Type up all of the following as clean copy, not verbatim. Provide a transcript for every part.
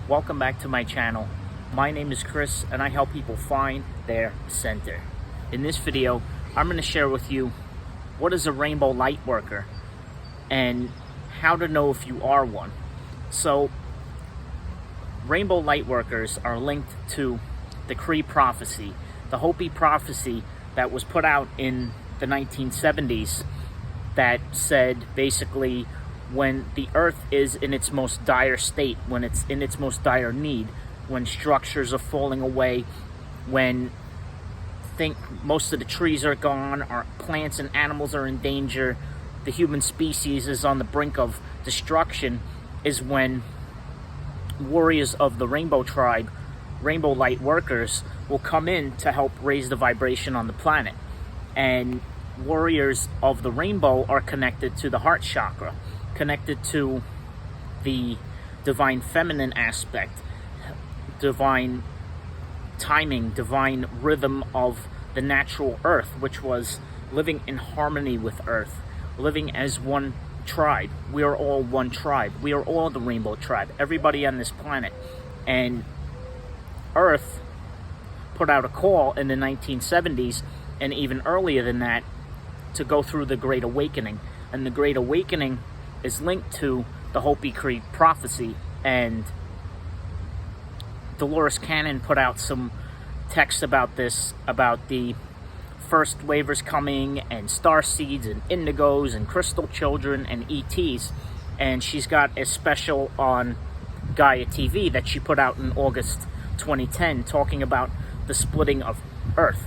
Welcome back to my channel. My name is Chris and I help people find their center. In this video, I'm going to share with you what is a rainbow light worker and how to know if you are one. So, rainbow light workers are linked to the Cree prophecy, the Hopi Prophecy that was put out in the 1970s that said basically when the earth is in its most dire state, when it's in its most dire need, when structures are falling away, when most of the trees are gone, our plants and animals are in danger, the human species is on the brink of destruction, is when warriors of the rainbow tribe, rainbow light workers, will come in to help raise the vibration on the planet. And warriors of the rainbow are connected to the heart chakra, connected to the divine feminine aspect, divine timing, divine rhythm of the natural earth, which was living in harmony with earth, living as one tribe. We are all one tribe. We are all the rainbow tribe, everybody on this planet. And earth put out a call in the 1970s and even earlier than that to go through the Great Awakening. And the Great Awakening is linked to the Hopi Cree prophecy, and Dolores Cannon put out some text about this, about the first waivers coming, and Starseeds, and Indigos, and crystal children, and ETs. And she's got a special on Gaia TV that she put out in August 2010, talking about the splitting of Earth,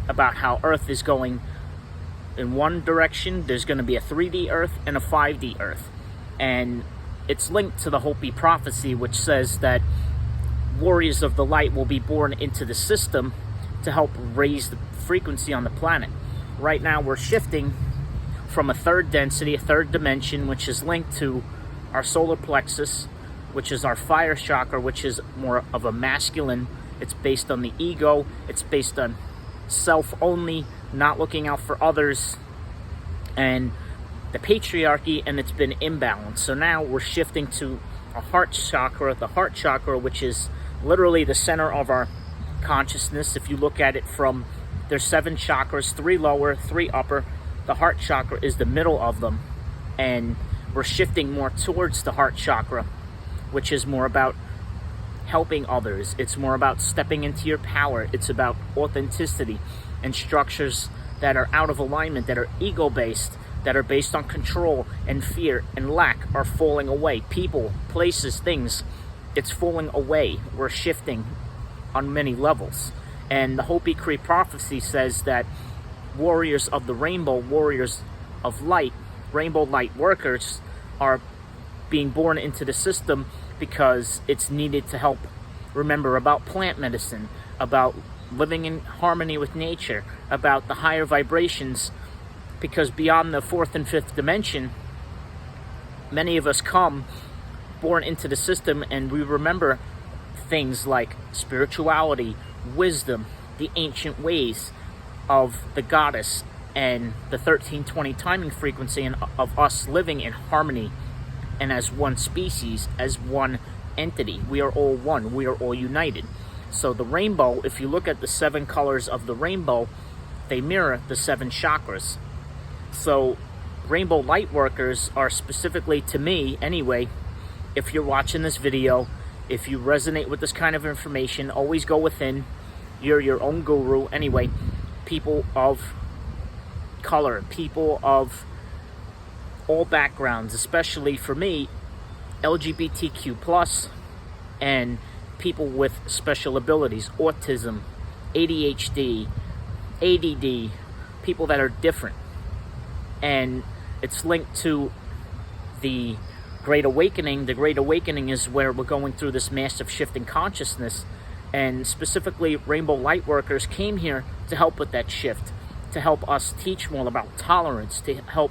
about how Earth is going in one direction. There's going to be a 3D Earth and a 5D Earth. And it's linked to the Hopi Prophecy, which says that warriors of the light will be born into the system to help raise the frequency on the planet. Right now we're shifting from a third density, a third dimension, which is linked to our solar plexus, which is our fire chakra, which is more of a masculine. It's based on the ego. It's based on self only, not looking out for others, and the patriarchy, and it's been imbalanced. So now we're shifting to a heart chakra, the heart chakra, which is literally the center of our consciousness. If you look at it from, there's 7 chakras, 3 lower, 3 upper. The heart chakra is the middle of them, and we're shifting more towards the heart chakra, which is more about helping others. It's more about stepping into your power. It's about authenticity, and structures that are out of alignment, that are ego-based, that are based on control and fear and lack are falling away. People, places, things, it's falling away. We're shifting on many levels. And the Hopi Cree prophecy says that warriors of the rainbow, warriors of light, rainbow light workers are being born into the system because it's needed to help remember about plant medicine, about living in harmony with nature, about the higher vibrations, because beyond the 4th and 5th dimension, many of us come born into the system and we remember things like spirituality, wisdom, the ancient ways of the goddess, and the 1320 timing frequency, and of us living in harmony and as one species, as one entity. We are all one. We are all united. So the rainbow, if you look at the 7 colors of the rainbow, they mirror the 7 chakras. So rainbow light workers are specifically, to me anyway, if you're watching this video, if you resonate with this kind of information, always go within. You're your own guru. Anyway, people of color, people of all backgrounds, especially for me, LGBTQ+, and people with special abilities, autism, ADHD, ADD, people that are different. And it's linked to the Great Awakening. The Great Awakening is where we're going through this massive shift in consciousness, and specifically rainbow light workers came here to help with that shift, to help us teach more about tolerance, to help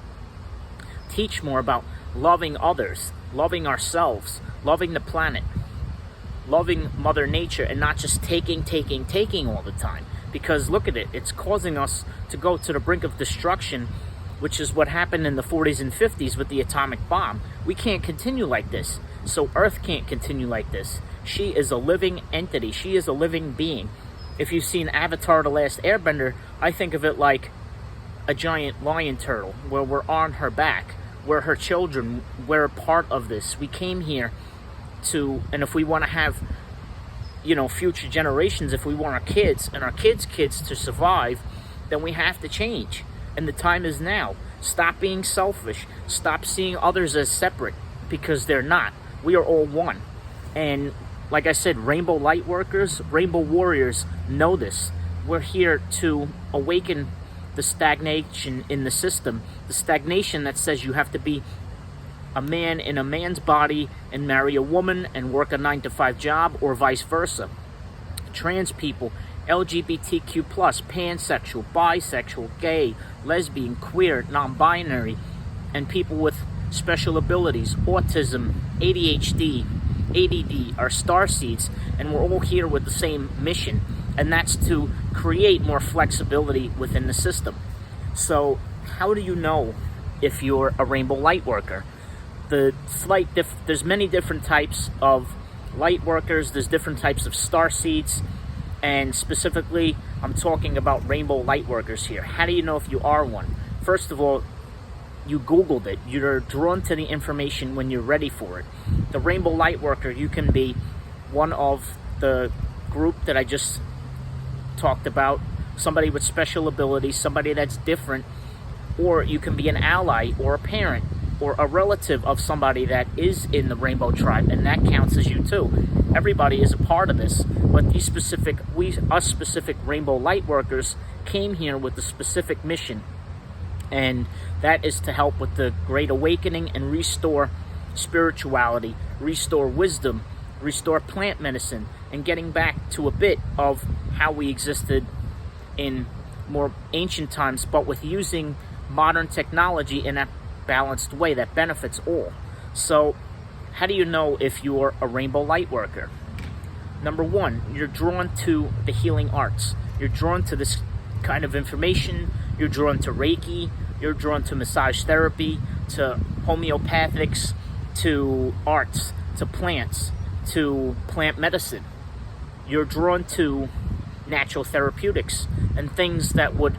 teach more about loving others, loving ourselves, loving the planet, loving Mother Nature, and not just taking all the time. Because look at it, it's causing us to go to the brink of destruction, which is what happened in the 40s and 50s with the atomic bomb. We can't continue like this. So Earth can't continue like this. She is a living entity. She is a living being. If you've seen Avatar: The Last Airbender, I think of it like a giant lion turtle, where we're on her back. We're her children. We're a part of this. We came here to, and if we want to have, you know, future generations, if we want our kids and our kids' kids to survive, then we have to change. And the time is now. Stop being selfish. Stop seeing others as separate, because they're not. We are all one. And like I said, Rainbow Lightworkers, Rainbow Warriors know this. We're here to awaken the stagnation in the system. The stagnation that says you have to be a man in a man's body and marry a woman and work a 9-to-5 job, or vice versa. Trans people, LGBTQ+, pansexual, bisexual, gay, lesbian, queer, non-binary, and people with special abilities, autism, ADHD, ADD, are starseeds, and we're all here with the same mission, and that's to create more flexibility within the system. So how do you know if you're a Rainbow Lightworker? There's many different types of Lightworkers. There's different types of Starseeds, and specifically I'm talking about Rainbow Lightworkers here. How do you know if you are one? First of all, you Googled it. You're drawn to the information when you're ready for it. The Rainbow Lightworker, you can be one of the group that I just talked about, somebody with special abilities, somebody that's different, or you can be an ally or a parent or a relative of somebody that is in the Rainbow tribe, and that counts as you too. Everybody is a part of this, but us specific Rainbow Lightworkers came here with a specific mission, and that is to help with the Great Awakening and restore spirituality, restore wisdom, restore plant medicine, and getting back to a bit of how we existed in more ancient times, but with using modern technology in a balanced way that benefits all. So how do you know if you're a Rainbow Lightworker? Number one, you're drawn to the healing arts. You're drawn to this kind of information. You're drawn to Reiki. You're drawn to massage therapy, to homeopathics, to arts, to plants, to plant medicine. You're drawn to natural therapeutics and things that would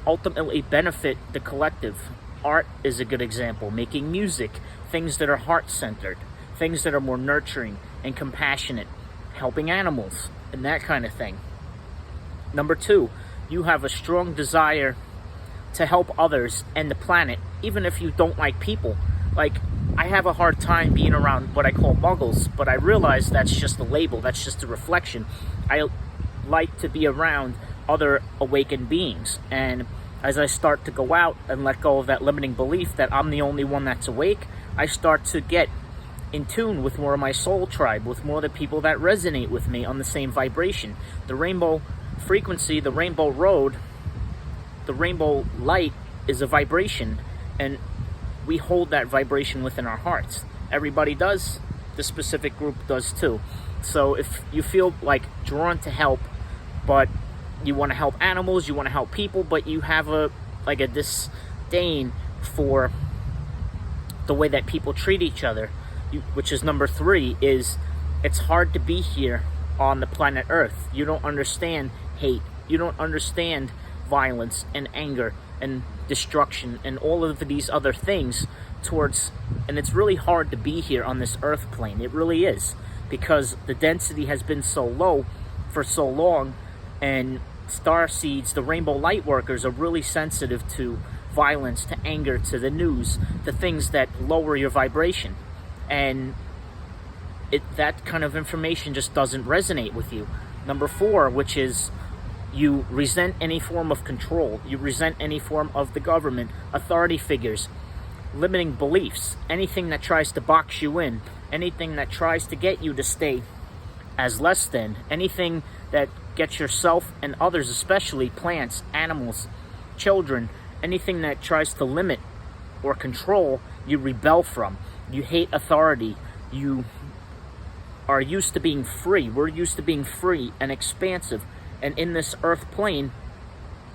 ultimately benefit the collective. Art is a good example. Making music, things that are heart-centered, things that are more nurturing and compassionate, helping animals, and that kind of thing. Number two, you have a strong desire to help others and the planet, even if you don't like people. Like, I have a hard time being around what I call muggles, but I realize that's just a label, that's just a reflection. I like to be around other awakened beings, and as I start to go out and let go of that limiting belief that I'm the only one that's awake, I start to get in tune with more of my soul tribe, with more of the people that resonate with me on the same vibration. The rainbow frequency, the rainbow road, the rainbow light is a vibration, and we hold that vibration within our hearts. Everybody does. The specific group does too. So if you feel like drawn to help, but you want to help animals, you want to help people, but you have a disdain for the way that people treat each other, which is number three, is it's hard to be here on the planet Earth. You don't understand hate. You don't understand violence and anger and destruction and all of these other things and it's really hard to be here on this Earth plane. It really is, because the density has been so low for so long, and Starseeds, the Rainbow Lightworkers, are really sensitive to violence, to anger, to the news, the things that lower your vibration. And that kind of information just doesn't resonate with you. Number four, which is you resent any form of control. You resent any form of the government, authority figures, limiting beliefs, anything that tries to box you in, anything that tries to get you to stay as less than, anything that gets yourself and others, especially plants, animals, children, anything that tries to limit or control, you rebel from. You hate authority. You are used to being free. We're used to being free and expansive. And in this Earth plane,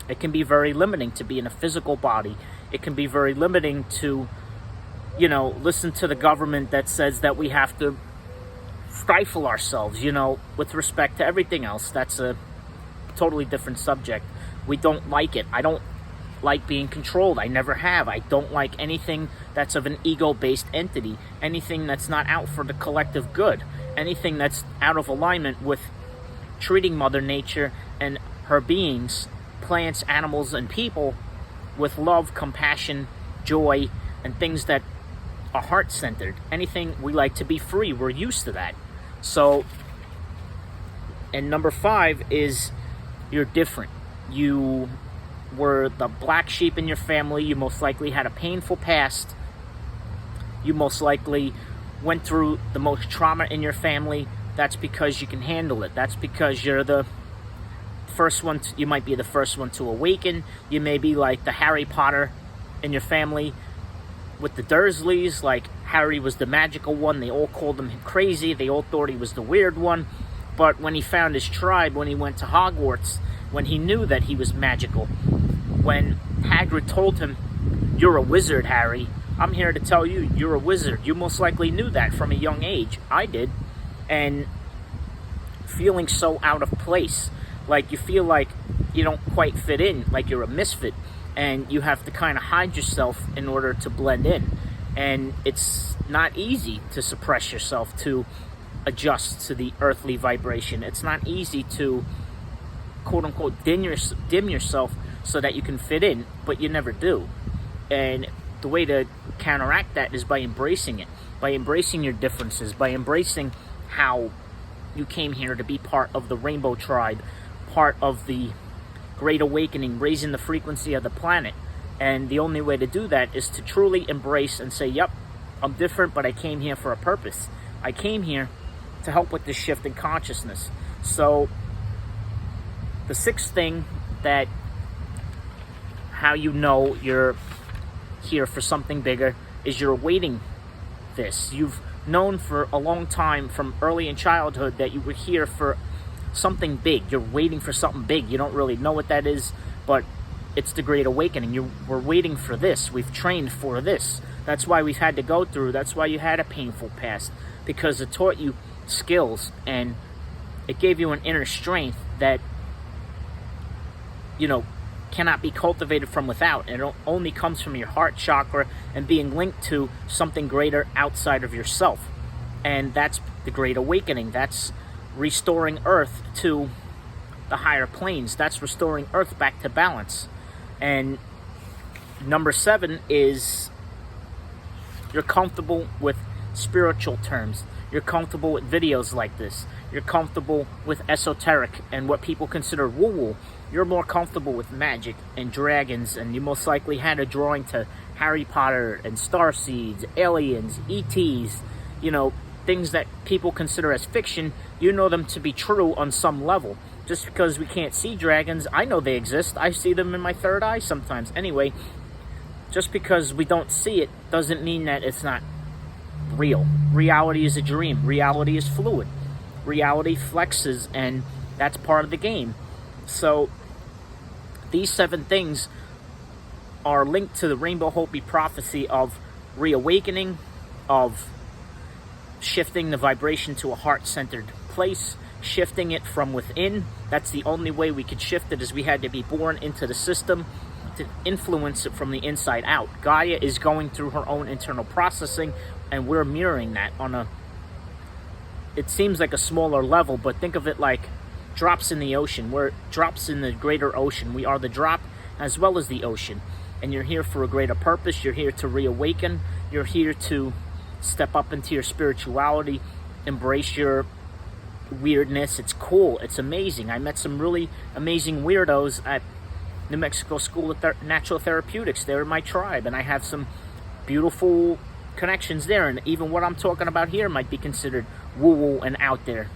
it can be very limiting to be in a physical body. It can be very limiting to you know, listen to the government that says that we have to stifle ourselves, you know, with respect to everything else. That's a totally different subject. We don't like it. I don't like being controlled. I never have. I don't like anything that's of an ego-based entity, anything that's not out for the collective good, anything that's out of alignment with treating Mother Nature and her beings, plants, animals, and people with love, compassion, joy, and things that are heart-centered. Anything, we like to be free. We're used to that. So, and number 5 is you're different. You were the black sheep in your family. You most likely had a painful past. You most likely went through the most trauma in your family. That's because you can handle it. That's because you're the first one you might be the first one to awaken. You may be like the Harry Potter in your family with the Dursleys. Like, Harry was the magical one. They all called him crazy. They all thought he was the weird one. But when he found his tribe, when he went to Hogwarts, when he knew that he was magical, when Hagrid told him, "You're a wizard, Harry. I'm here to tell you, you're a wizard." You most likely knew that from a young age. I did. And feeling so out of place, like you feel like you don't quite fit in, like you're a misfit, and you have to kind of hide yourself in order to blend in. And it's not easy to suppress yourself, to adjust to the earthly vibration. It's not easy to, quote-unquote, dim yourself so that you can fit in, but you never do. And the way to counteract that is by embracing it, by embracing your differences, by embracing how you came here to be part of the Rainbow Tribe, part of the Great Awakening, raising the frequency of the planet. And the only way to do that is to truly embrace and say, yep, I'm different, but I came here for a purpose. I came here to help with this shift in consciousness. So the 6th thing that how you know you're here for something bigger is you're awaiting this. You've known for a long time from early in childhood that you were here for something big. You're waiting for something big. You don't really know what that is, but it's the Great Awakening. We're waiting for this. We've trained for this. That's why we've had to go through. That's why you had a painful past, because it taught you skills and it gave you an inner strength that, you know, cannot be cultivated from without. It only comes from your heart chakra and being linked to something greater outside of yourself. And that's the Great Awakening. That's restoring Earth to the higher planes. That's restoring Earth back to balance. And number 7 is you're comfortable with spiritual terms. You're comfortable with videos like this. You're comfortable with esoteric and what people consider woo-woo. You're more comfortable with magic and dragons, and you most likely had a drawing to Harry Potter and Starseeds, aliens, ETs, you know, things that people consider as fiction. You know them to be true on some level. Just because we can't see dragons, I know they exist. I see them in my third eye sometimes. Anyway, just because we don't see it doesn't mean that it's not real. Reality is a dream. Reality is fluid. Reality flexes, and that's part of the game. So these 7 things are linked to the Rainbow Hopi Prophecy of reawakening, of shifting the vibration to a heart-centered place, shifting it from within. That's the only way we could shift it, is we had to be born into the system to influence it from the inside out. Gaia is going through her own internal processing, and we're mirroring that on a, it seems like a smaller level, but think of it like drops in the ocean. We're drops in the greater ocean. We are the drop as well as the ocean. And you're here for a greater purpose. You're here to reawaken. You're here to step up into your spirituality, embrace your weirdness. It's cool. It's amazing. I met some really amazing weirdos at New Mexico School of Natural Therapeutics. They're in my tribe, and I have some beautiful connections there. And even what I'm talking about here might be considered woo-woo and out there.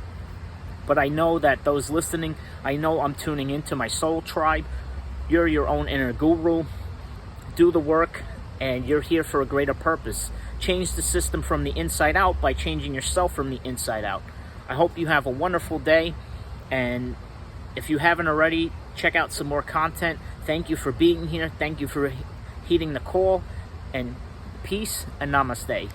But I know that those listening, I know I'm tuning into my soul tribe. You're your own inner guru. Do the work, and you're here for a greater purpose. Change the system from the inside out by changing yourself from the inside out. I hope you have a wonderful day, and if you haven't already, check out some more content. Thank you for being here. Thank you for heeding the call, and Peace and namaste.